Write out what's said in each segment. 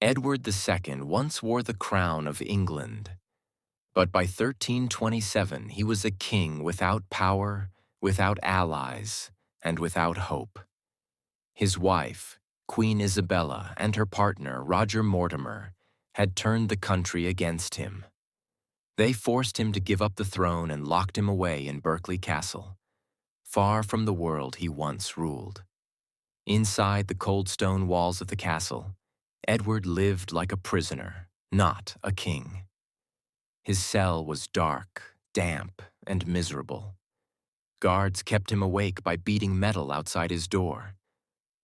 Edward II once wore the crown of England, but by 1327 he was a king without power, without allies, and without hope. His wife, Queen Isabella, and her partner, Roger Mortimer, had turned the country against him. They forced him to give up the throne and locked him away in Berkeley Castle, far from the world he once ruled. Inside the cold stone walls of the castle, Edward lived like a prisoner, not a king. His cell was dark, damp, and miserable. Guards kept him awake by beating metal outside his door.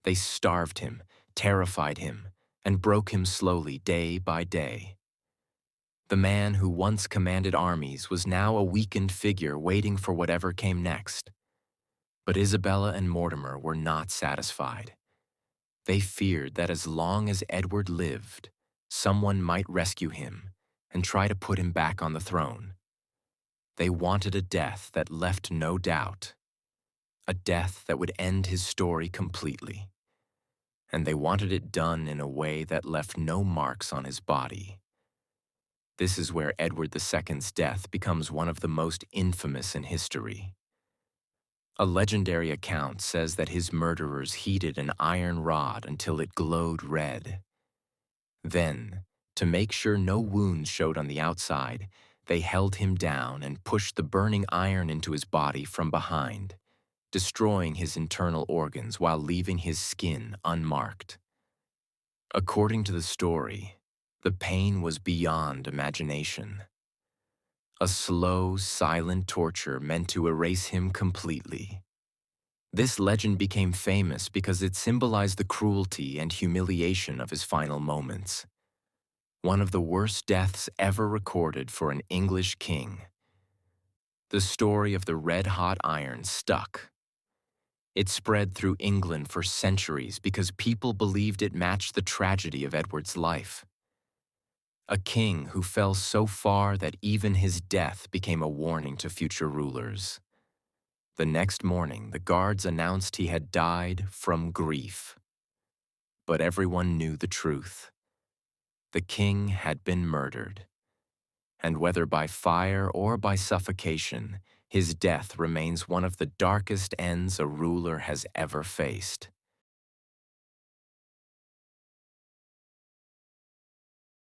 They starved him, terrified him, and broke him slowly day by day. The man who once commanded armies was now a weakened figure waiting for whatever came next. But Isabella and Mortimer were not satisfied. They feared that as long as Edward lived, someone might rescue him and try to put him back on the throne. They wanted a death that left no doubt, a death that would end his story completely. And they wanted it done in a way that left no marks on his body. This is where Edward II's death becomes one of the most infamous in history. A legendary account says that his murderers heated an iron rod until it glowed red. Then, to make sure no wounds showed on the outside, they held him down and pushed the burning iron into his body from behind, destroying his internal organs while leaving his skin unmarked. According to the story, the pain was beyond imagination. A slow, silent torture meant to erase him completely. This legend became famous because it symbolized the cruelty and humiliation of his final moments. One of the worst deaths ever recorded for an English king. The story of the red-hot iron stuck. It spread through England for centuries because people believed it matched the tragedy of Edward's life. A king who fell so far that even his death became a warning to future rulers. The next morning, the guards announced he had died from grief. But everyone knew the truth. The king had been murdered. And whether by fire or by suffocation, his death remains one of the darkest ends a ruler has ever faced.